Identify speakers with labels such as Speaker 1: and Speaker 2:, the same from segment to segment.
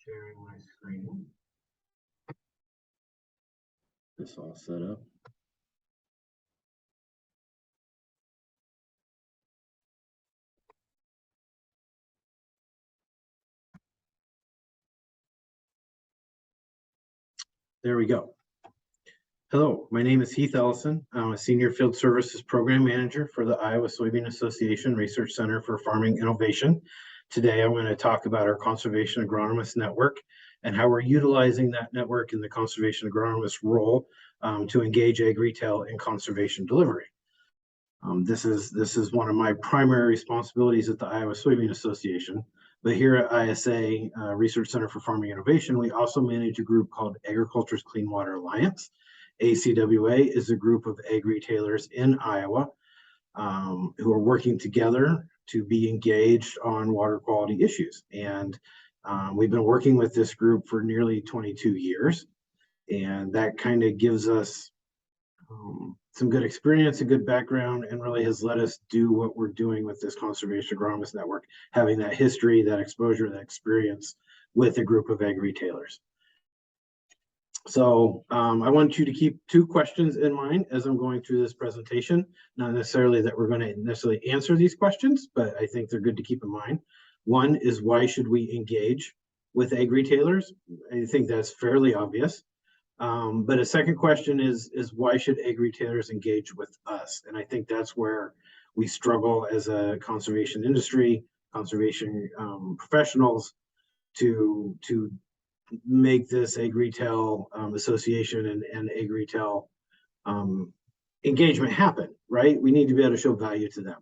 Speaker 1: Sharing my screen.
Speaker 2: This all set up. There we go. Hello, my name is Heath Ellison. I'm a Senior Field Services Program Manager for the Iowa Soybean Association Research Center for Farming Innovation. Today, I'm going to talk about our Conservation Agronomist Network and how we're utilizing that network in the Conservation Agronomist role to engage ag retail in conservation delivery. This is one of my primary responsibilities at the Iowa Soybean Association. But here at ISA Research Center for Farming Innovation, we also manage a group called Agriculture's Clean Water Alliance. ACWA is a group of ag retailers in Iowa who are working together to be engaged on water quality issues. And we've been working with this group for nearly 22 years. And that kind of gives us some good experience, a good background, and really has let us do what we're doing with this Conservation Agronomist Network, having that history, that exposure, that experience with a group of ag retailers. So I want you to keep two questions in mind as I'm going through this presentation. Not necessarily that we're going to necessarily answer these questions, but I think they're good to keep in mind. One is, why should we engage with ag retailers? I think that's fairly obvious. But a second question is why should ag retailers engage with us? And I think that's where we struggle as a conservation industry, conservation professionals to make this ag retail association and ag retail engagement happen, right? We need to be able to show value to them.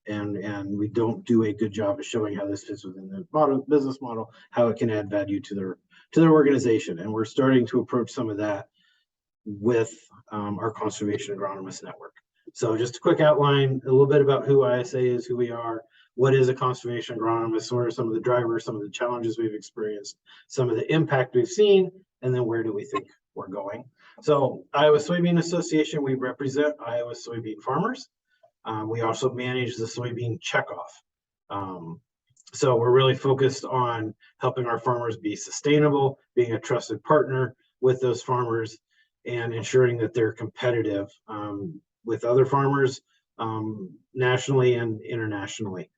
Speaker 2: And we don't do a good job of showing how this fits within the business model, how it can add value to their organization. And we're starting to approach some of that with our Conservation Agronomist Network. So just a quick outline, a little bit about who ISA is, who we are, what is a conservation agronomist, what are some of the drivers, some of the challenges we've experienced, some of the impact we've seen, and then where do we think we're going. So Iowa Soybean Association, we represent Iowa soybean farmers. We also manage the soybean checkoff. So we're really focused on helping our farmers be sustainable, being a trusted partner with those farmers, and ensuring that they're competitive with other farmers nationally and internationally.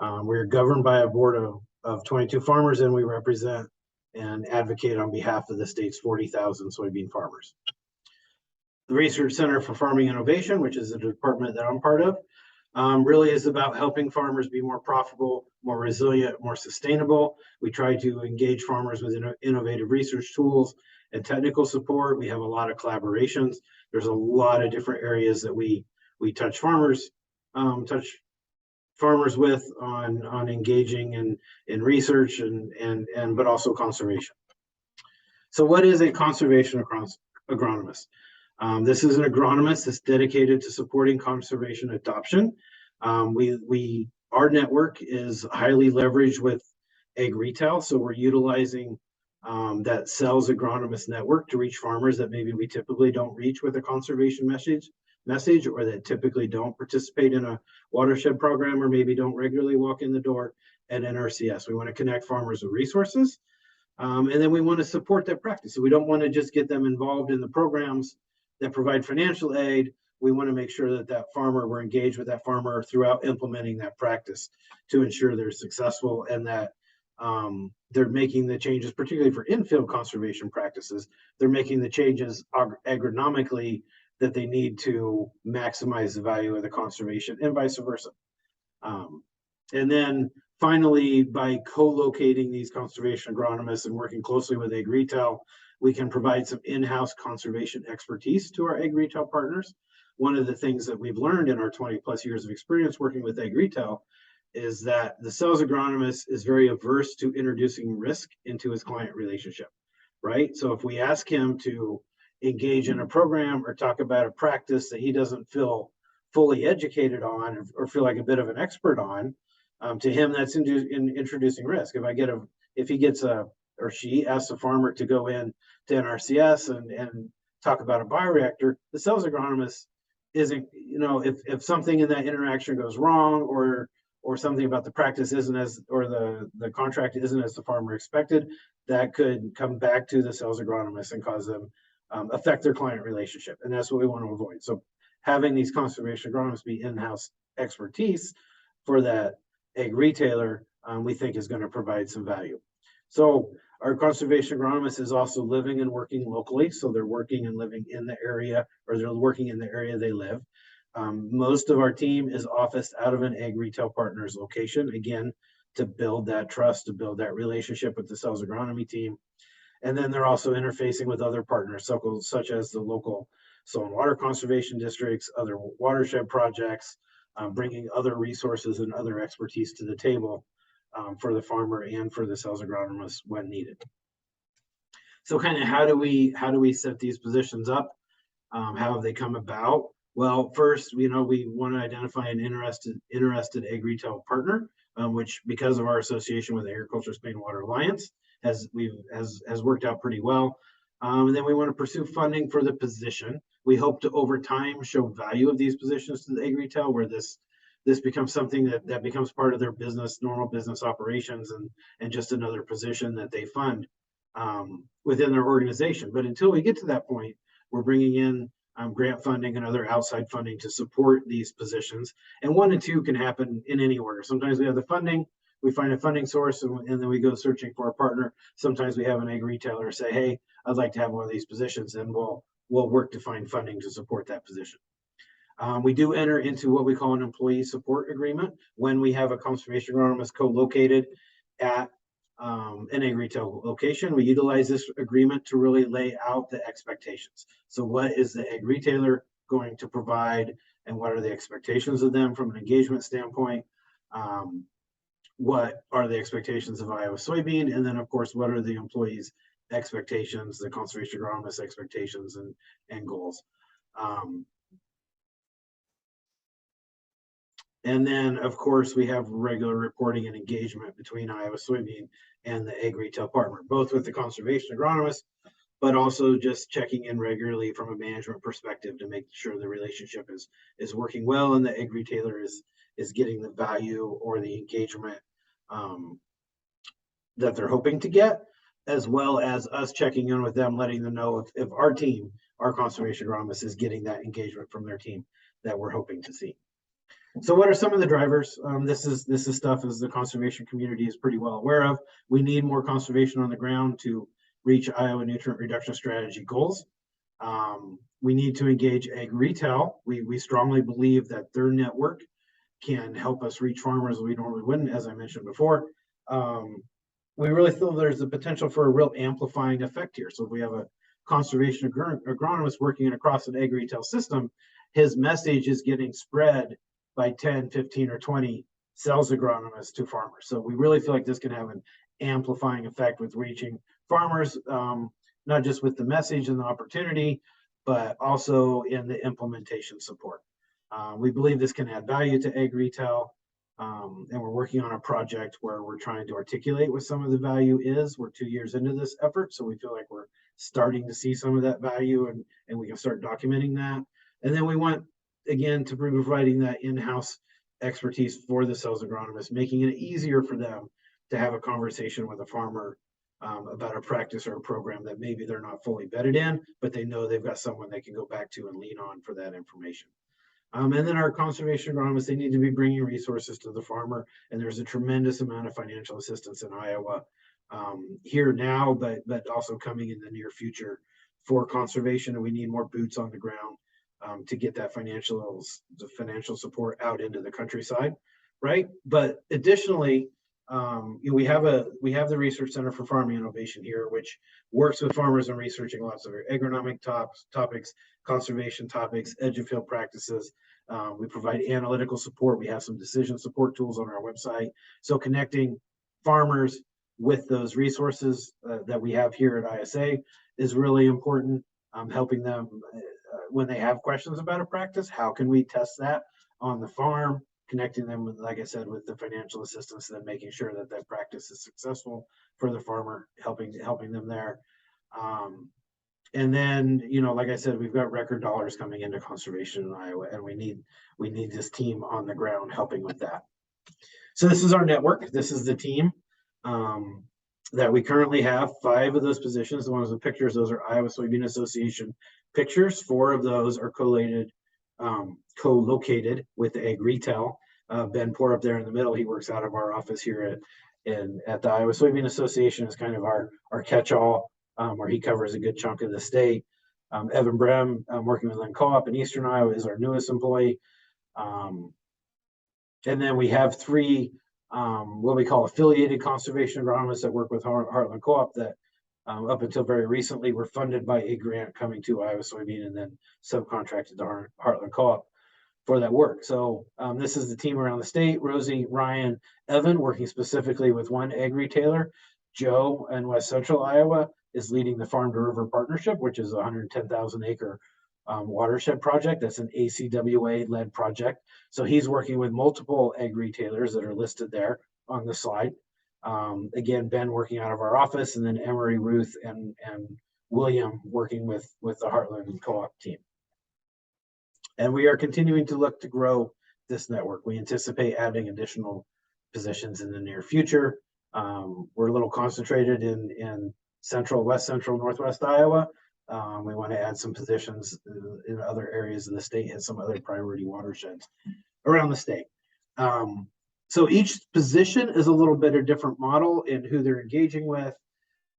Speaker 2: We're governed by a board of 22 farmers, and we represent and advocate on behalf of the state's 40,000 soybean farmers. The Research Center for Farming Innovation, which is a department that I'm part of, really is about helping farmers be more profitable, more resilient, more sustainable. We try to engage farmers with innovative research tools and technical support. We have a lot of collaborations. There's a lot of different areas that we touch farmers with on engaging in research and but also conservation. So what is a conservation agronomist? This is an agronomist that's dedicated to supporting conservation adoption. Our network is highly leveraged with ag retail, so we're utilizing that sales agronomist network to reach farmers that maybe we typically don't reach with a conservation message, or that typically don't participate in a watershed program, or maybe don't regularly walk in the door at NRCS. We want to connect farmers with resources, and then we want to support their practice. So we don't want to just get them involved in the programs that provide financial aid. We want to make sure that we're engaged with that farmer throughout implementing that practice to ensure they're successful and that they're making the changes, particularly for in-field conservation practices. They're making the changes agronomically that they need to maximize the value of the conservation, and vice versa. And then finally, by co-locating these conservation agronomists and working closely with ag retail, we can provide some in-house conservation expertise to our ag retail partners. One of the things that we've learned in our 20 plus years of experience working with ag retail is that the sales agronomist is very averse to introducing risk into his client relationship, right? So if we ask him to engage in a program or talk about a practice that he doesn't feel fully educated on or feel like a bit of an expert on, to him that's introducing risk. If he gets or she asks a farmer to go in to NRCS and talk about a bioreactor, the sales agronomist isn't, if something in that interaction goes wrong or or something about the practice isn't as, or the contract isn't as the farmer expected, that could come back to the sales agronomist and cause them affect their client relationship. And that's what we want to avoid. So having these conservation agronomists be in-house expertise for that ag retailer, we think is going to provide some value. So our conservation agronomist is also living and working locally. So they're working and living in the area, or they're working in the area they live. Most of our team is officed out of an ag retail partners location, again, to build that trust, to build that relationship with the sales agronomy team. And then they're also interfacing with other partners, such as the local soil and water conservation districts, other watershed projects, bringing other resources and other expertise to the table for the farmer and for the sales agronomist when needed. So kind of how do we set these positions up? How have they come about? Well, first, we want to identify an interested ag retail partner, which, because of our association with the Agriculture Spain Water Alliance, has worked out pretty well. And then we want to pursue funding for the position. We hope to, over time, show value of these positions to the ag retail, where this becomes something that becomes part of their business, normal business operations, and just another position that they fund within their organization. But until we get to that point, we're bringing in grant funding and other outside funding to support these positions. And 1 and 2 can happen in any order. Sometimes we have the funding, we find a funding source, and then we go searching for a partner. Sometimes we have an ag retailer say, hey, I'd like to have one of these positions, and we'll work to find funding to support that position. We do enter into what we call an employee support agreement when we have a conservation agronomist co-located at in a retail location. We utilize this agreement to really lay out the expectations. So what is the ag retailer going to provide, and what are the expectations of them from an engagement standpoint? What are the expectations of Iowa Soybean? And then, of course, what are the employees' expectations, the conservation agronomist expectations and goals? And then, of course, we have regular reporting and engagement between Iowa Soybean and the ag retail partner, both with the conservation agronomist, but also just checking in regularly from a management perspective to make sure the relationship is working well and the ag retailer is getting the value or the engagement that they're hoping to get, as well as us checking in with them, letting them know if our team, our conservation agronomist, is getting that engagement from their team that we're hoping to see. So what are some of the drivers? This is stuff as the conservation community is pretty well aware of. We need more conservation on the ground to reach Iowa nutrient reduction strategy goals. We need to engage ag retail. We strongly believe that their network can help us reach farmers we normally wouldn't, as I mentioned before. We really feel there's a potential for a real amplifying effect here. So if we have a conservation agronomist working across an ag retail system, his message is getting spread by 10, 15, or 20 sales agronomists to farmers. So we really feel like this can have an amplifying effect with reaching farmers, not just with the message and the opportunity, but also in the implementation support. We believe this can add value to ag retail, and we're working on a project where we're trying to articulate what some of the value is. We're 2 years into this effort, so we feel like we're starting to see some of that value, and we can start documenting that. And then we want, again, to be providing that in-house expertise for the sales agronomist, making it easier for them to have a conversation with a farmer about a practice or a program that maybe they're not fully vetted in, but they know they've got someone they can go back to and lean on for that information. And then our conservation agronomists, they need to be bringing resources to the farmer, and there's a tremendous amount of financial assistance in Iowa here now, but also coming in the near future for conservation, and we need more boots on the ground to get that financial support out into the countryside, right? But additionally, we have the Research Center for Farming Innovation here, which works with farmers on researching lots of agronomic topics, conservation topics, edge of field practices. We provide analytical support. We have some decision support tools on our website. So connecting farmers with those resources that we have here at ISA is really important. Helping them when they have questions about a practice, how can we test that on the farm, connecting them with, like I said, with the financial assistance, then making sure that that practice is successful for the farmer, helping them there. And then, like I said, we've got record dollars coming into conservation in Iowa, and we need this team on the ground helping with that. So this is our network. This is the team that we currently have. 5 of those positions, the ones with pictures, those are Iowa Soybean Association pictures. 4 of those are co-located with Ag Retail. Ben Poor up there in the middle, he works out of our office here at the Iowa Soybean Association, is kind of our catch-all, where he covers a good chunk of the state. Evan Brem, working with Lynn Co-op in Eastern Iowa, is our newest employee. And then we have 3 what we call affiliated conservation agronomists that work with Heartland Co-op that up until very recently were funded by a grant coming to Iowa Soybean and then subcontracted to Heartland Co-op for that work. So this is the team around the state: Rosie, Ryan, Evan, working specifically with one ag retailer. Joe in West Central Iowa is leading the Farm to River Partnership, which is a 110,000 acre watershed project. That's an ACWA led project. So he's working with multiple ag retailers that are listed there on the slide. Again, Ben working out of our office, and then Emery, Ruth, and William working with the Heartland Co-op team. And we are continuing to look to grow this network. We anticipate adding additional positions in the near future. We're a little concentrated in West Central, Northwest Iowa. We want to add some positions in other areas of the state and some other priority watersheds around the state. So each position is a little bit of different model in who they're engaging with,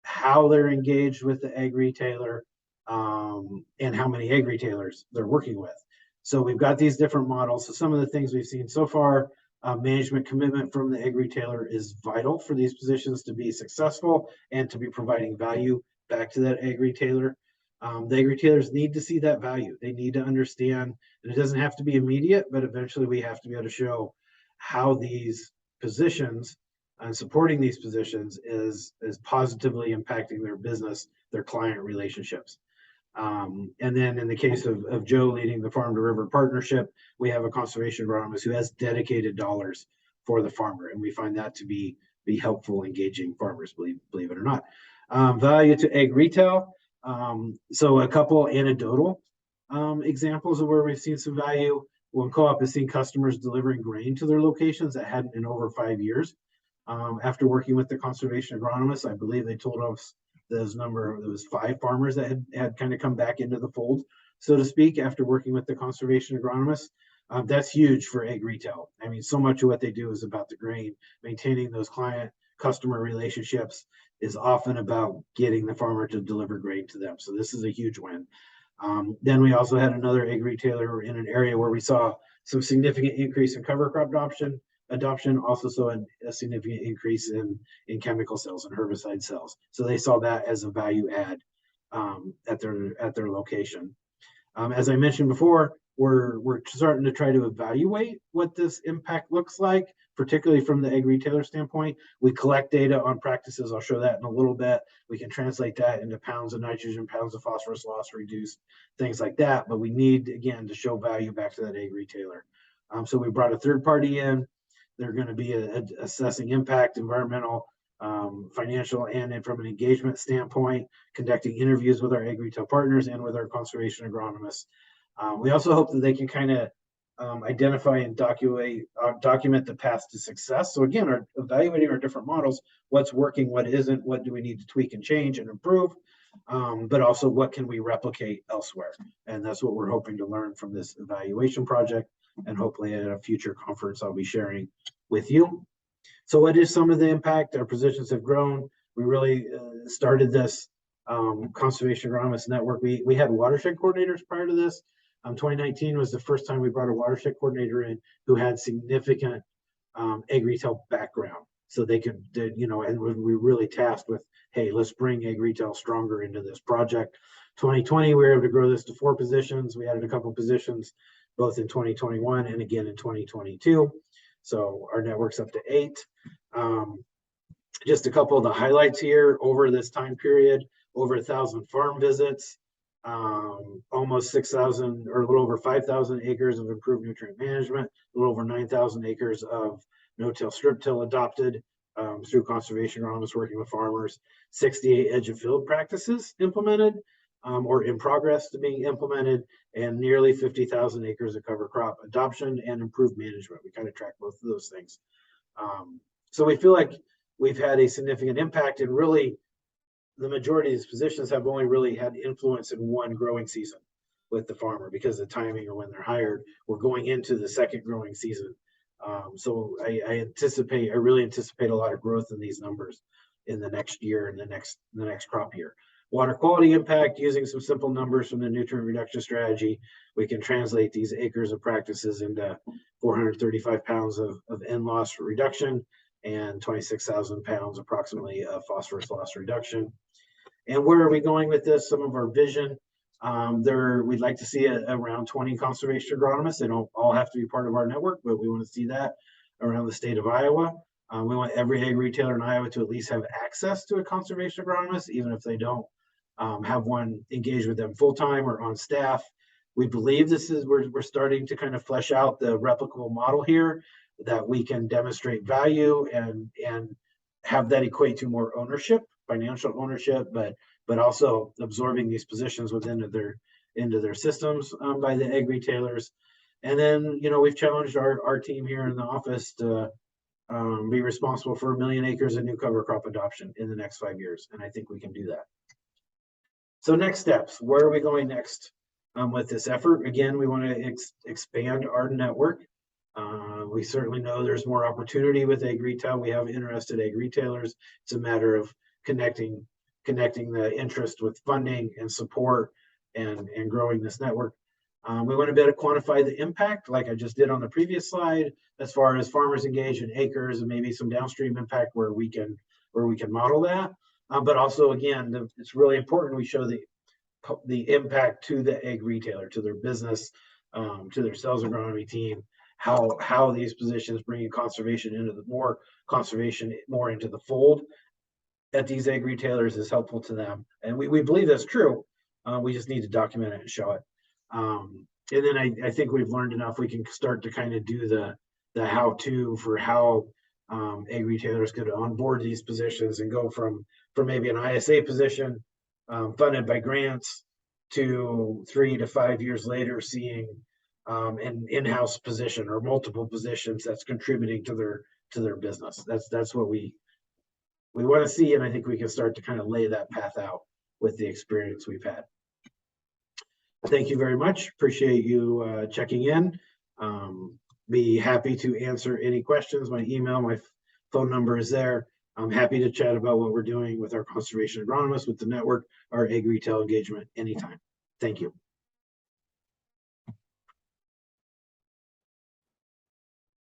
Speaker 2: how they're engaged with the ag retailer, and how many ag retailers they're working with. So we've got these different models. So some of the things we've seen so far, management commitment from the ag retailer is vital for these positions to be successful and to be providing value back to that ag retailer. The ag retailers need to see that value. They need to understand, and it doesn't have to be immediate, but eventually we have to be able to show how these positions and supporting these positions is positively impacting their business, their client relationships. And then in the case of Joe leading the Farm to River Partnership, we have a conservation agronomist who has dedicated dollars for the farmer, and we find that to be helpful engaging farmers, believe it or not. Value to ag retail. So a couple anecdotal examples of where we've seen some value. One co-op has seen customers delivering grain to their locations that hadn't in over 5 years. After working with the conservation agronomists, I believe they told us there was 5 farmers that had kind of come back into the fold, so to speak, after working with the conservation agronomists. That's huge for ag retail. I mean, so much of what they do is about the grain. Maintaining those customer relationships is often about getting the farmer to deliver grain to them. So this is a huge win. Then we also had another ag retailer in an area where we saw some significant increase in cover crop adoption, also saw a significant increase in chemical sales and herbicide sales. So they saw that as a value add at their location. As I mentioned before, we're starting to try to evaluate what this impact looks like, particularly from the ag retailer standpoint. We collect data on practices. I'll show that in a little bit. We can translate that into pounds of nitrogen, pounds of phosphorus loss reduced, things like that. But we need, again, to show value back to that ag retailer. So we brought a third party in. They're going to be assessing impact, environmental, financial, and from an engagement standpoint, conducting interviews with our ag retail partners and with our conservation agronomists. We also hope that they can kind of identify and document the path to success. So again, are evaluating our different models, what's working, what isn't, what do we need to tweak and change and improve, but also what can we replicate elsewhere. And that's what we're hoping to learn from this evaluation project, and hopefully at a future conference I'll be sharing with you. So what is some of the impact? Our positions have grown. We really started this conservation agronomist network. We had watershed coordinators prior to this. 2019 was the first time we brought a watershed coordinator in who had significant ag retail background. So they could, and we really tasked with, hey, let's bring ag retail stronger into this project. 2020, we were able to grow this to 4 positions. We added a couple positions both in 2021 and again in 2022. So our network's up to 8. Just a couple of the highlights here over this time period: over 1,000 farm visits, almost 6,000 or a little over 5,000 acres of improved nutrient management, a little over 9,000 acres of no-till strip till adopted through conservation agronomists working with farmers, 68 edge of field practices implemented, or in progress to being implemented, and nearly 50,000 acres of cover crop adoption and improved management. We kind of track both of those things. So we feel like we've had a significant impact, and really the majority of these positions have only really had influence in one growing season with the farmer because of the timing or when they're hired. We're going into the second growing season. So I really anticipate a lot of growth in these numbers in the next year and the next crop year. Water quality impact, using some simple numbers from the nutrient reduction strategy, we can translate these acres of practices into 435 pounds of N loss reduction and 26,000 pounds approximately of phosphorus loss reduction. And where are we going with this? Some of our vision, we'd like to see around 20 conservation agronomists. They don't all have to be part of our network, but we want to see that around the state of Iowa. We want every ag retailer in Iowa to at least have access to a conservation agronomist, even if they don't have one engaged with them full-time or on staff. We believe we're starting to kind of flesh out the replicable model here, that we can demonstrate value and have that equate to more ownership, financial ownership, but also absorbing these positions into their systems by the ag retailers. And then, we've challenged our team here in the office to be responsible for 1 million acres of new cover crop adoption in the next 5 years. And I think we can do that. So next steps, where are we going next with this effort? Again, we want to expand our network. We certainly know there's more opportunity with ag retail. We have interested ag retailers. It's a matter of connecting the interest with funding and support and growing this network. We want to be able to quantify the impact, like I just did on the previous slide, as far as farmers engaged in acres and maybe some downstream impact where we can model that. But also, again, it's really important we show the impact to the ag retailer, to their business, to their sales agronomy team, how these positions bring conservation more into the fold at these ag retailers is helpful to them. And we believe that's true. We just need to document it and show it. And then I think we've learned enough. We can start to kind of do the how-to for how ag retailers could onboard these positions and go from maybe an ISA position funded by grants to 3 to 5 years later seeing an in-house position or multiple positions that's contributing to their business. That's what we want to see, and I think we can start to kind of lay that path out with the experience we've had. Thank you very much. Appreciate you checking in. Be happy to answer any questions. My email, my phone number is there. I'm happy to chat about what we're doing with our conservation agronomists, with the network, our ag retail engagement anytime. Thank you.